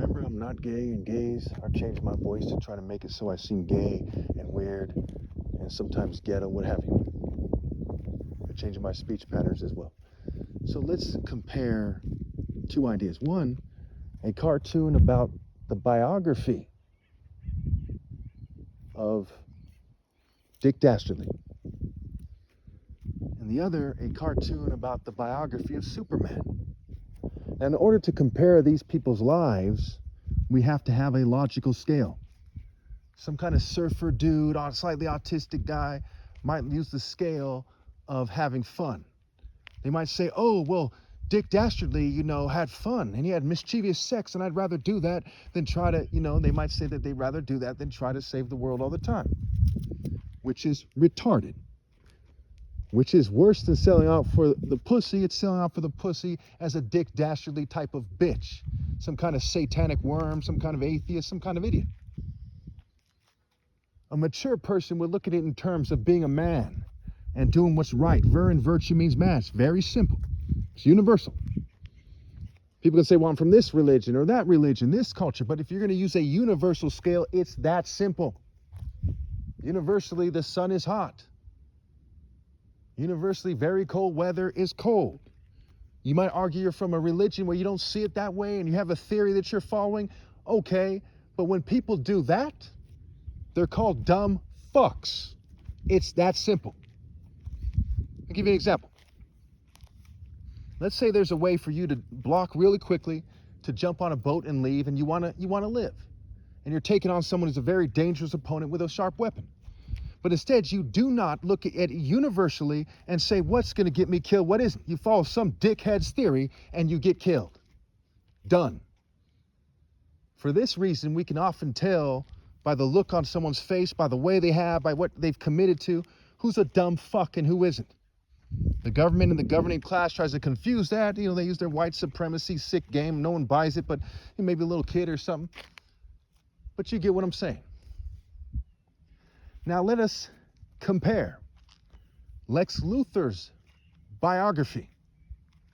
Remember, I'm not gay, and gays, I changed my voice to try to make it so I seem gay and weird and sometimes ghetto, what have you. I'm changing my speech patterns as well. So let's compare two ideas. One, a cartoon about the biography of Dick Dastardly, and the other, a cartoon about the biography of Superman. Now, in order to compare these people's lives, we have to have a logical scale. Some kind of surfer dude, slightly autistic guy, might use the scale of having fun. They might say, oh, well, Dick Dastardly, had fun and he had mischievous sex, and I'd rather do that than try to, they might say that they'd rather do that than try to save the world all the time, which is retarded, which is worse than selling out for the pussy. It's selling out for the pussy as a Dick Dastardly type of bitch, some kind of satanic worm, some kind of atheist, some kind of idiot. A mature person would look at it in terms of being a man and doing what's right. Ver and virtue means man. It's very simple. It's universal. People can say, well, I'm from this religion or that religion, this culture. But if you're going to use a universal scale, it's that simple. Universally, the sun is hot. Universally, very cold weather is cold. You might argue you're from a religion where you don't see it that way and you have a theory that you're following. Okay, but when people do that, they're called dumb fucks. It's that simple. I'll give you an example. Let's say there's a way for you to block really quickly, to jump on a boat and leave, and you want to live. And you're taking on someone who's a very dangerous opponent with a sharp weapon. But instead, you do not look at it universally and say, what's going to get me killed? What isn't? You follow some dickhead's theory and you get killed. Done. For this reason, we can often tell by the look on someone's face, by the way they have, by what they've committed to, who's a dumb fuck and who isn't. The government and the governing class tries to confuse that. They use their white supremacy sick game. No one buys it, but maybe a little kid or something. But you get what I'm saying. Now let us compare Lex Luthor's biography,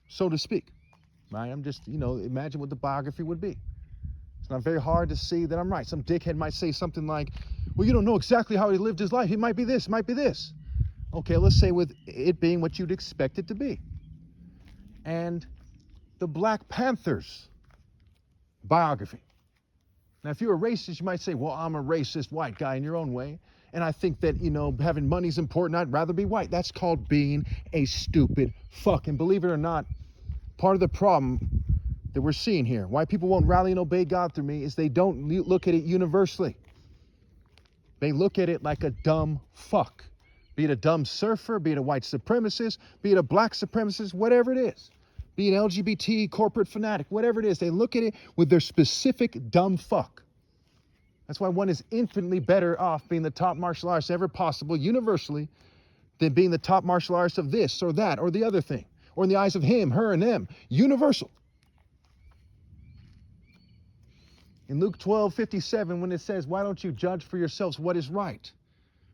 so to speak. Right? I'm just, imagine what the biography would be. It's not very hard to see that I'm right. Some dickhead might say something like, well, you don't know exactly how he lived his life. He might be this, might be this. Okay, let's say with it being what you'd expect it to be. And the Black Panthers biography. Now, if you're a racist, you might say, well, I'm a racist white guy in your own way. And I think that, having money is important. I'd rather be white. That's called being a stupid fuck. And believe it or not, part of the problem that we're seeing here, why people won't rally and obey God through me, is they don't look at it universally. They look at it like a dumb fuck. Be it a dumb surfer, be it a white supremacist, be it a black supremacist, whatever it is. Be an LGBT corporate fanatic, whatever it is. They look at it with their specific dumb fuck. That's why one is infinitely better off being the top martial artist ever possible, universally, than being the top martial artist of this or that or the other thing. Or in the eyes of him, her, and them. Universal. In Luke 12:57, when it says, why don't you judge for yourselves what is right?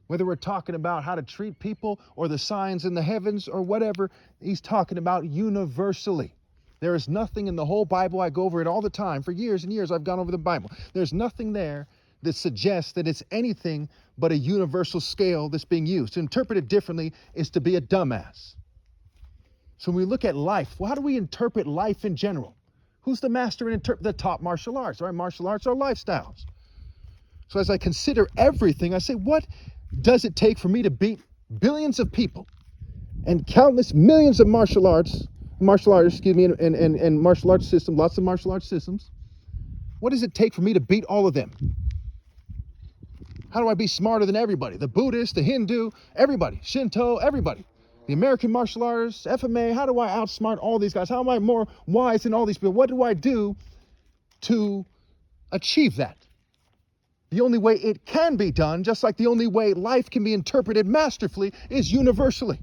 Whether we're talking about how to treat people or the signs in the heavens or whatever, he's talking about universally. There is nothing in the whole Bible, I go over it all the time. For years and years, I've gone over the Bible. There's nothing there that suggests that it's anything but a universal scale that's being used. To interpret it differently is to be a dumbass. So when we look at life, well, how do we interpret life in general? Who's the master in the top martial arts? All right, martial arts are lifestyles. So as I consider everything, I say, what does it take for me to beat billions of people and countless millions of martial artists, and martial arts systems, lots of martial arts systems? What does it take for me to beat all of them? How do I be smarter than everybody? The Buddhist, the Hindu, everybody, Shinto, everybody. The American martial artists, FMA, how do I outsmart all these guys? How am I more wise than all these people? What do I do to achieve that? The only way it can be done, just like the only way life can be interpreted masterfully, is universally.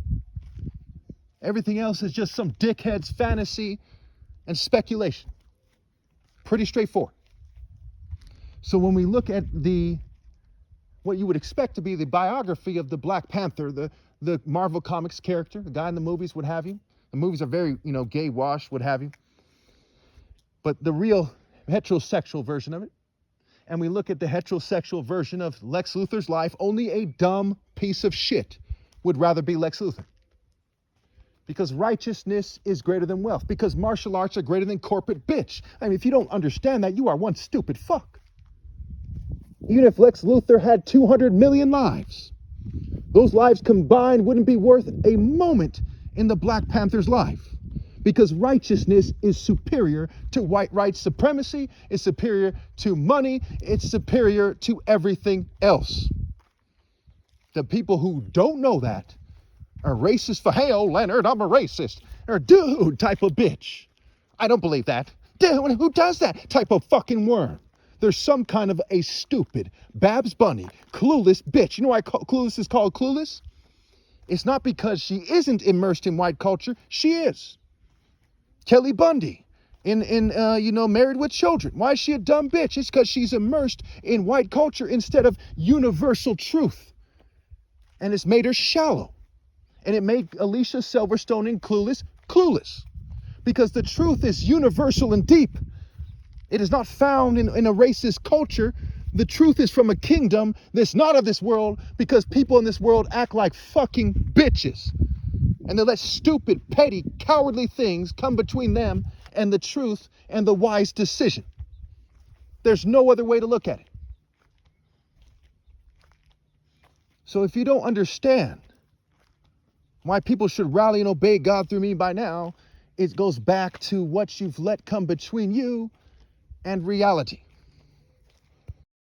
Everything else is just some dickhead's fantasy and speculation. Pretty straightforward. So when we look at what you would expect to be the biography of the Black Panther, the Marvel Comics character, the guy in the movies, what have you. The movies are very, gay wash, what have you. But the real heterosexual version of it, and we look at the heterosexual version of Lex Luthor's life, only a dumb piece of shit would rather be Lex Luthor. Because righteousness is greater than wealth. Because martial arts are greater than corporate bitch. I mean, if you don't understand that, you are one stupid fuck. Even if Lex Luthor had 200 million lives, those lives combined wouldn't be worth a moment in the Black Panther's life. Because righteousness is superior to white supremacy, it's superior to money, it's superior to everything else. The people who don't know that are racist for, hey, oh, Leonard, I'm a racist. Or, dude, type of bitch. I don't believe that. Dude, who does that? Type of fucking worm. There's some kind of a stupid, Babs Bunny, clueless bitch. You know why Clueless is called Clueless? It's not because she isn't immersed in white culture. She is. Kelly Bundy in Married with Children. Why is she a dumb bitch? It's because she's immersed in white culture instead of universal truth. And it's made her shallow. And it made Alicia Silverstone in Clueless clueless. Because the truth is universal and deep. It is not found in a racist culture. The truth is from a kingdom that's not of this world, because people in this world act like fucking bitches. And they let stupid, petty, cowardly things come between them and the truth and the wise decision. There's no other way to look at it. So if you don't understand why people should rally and obey God through me by now, it goes back to what you've let come between you and reality.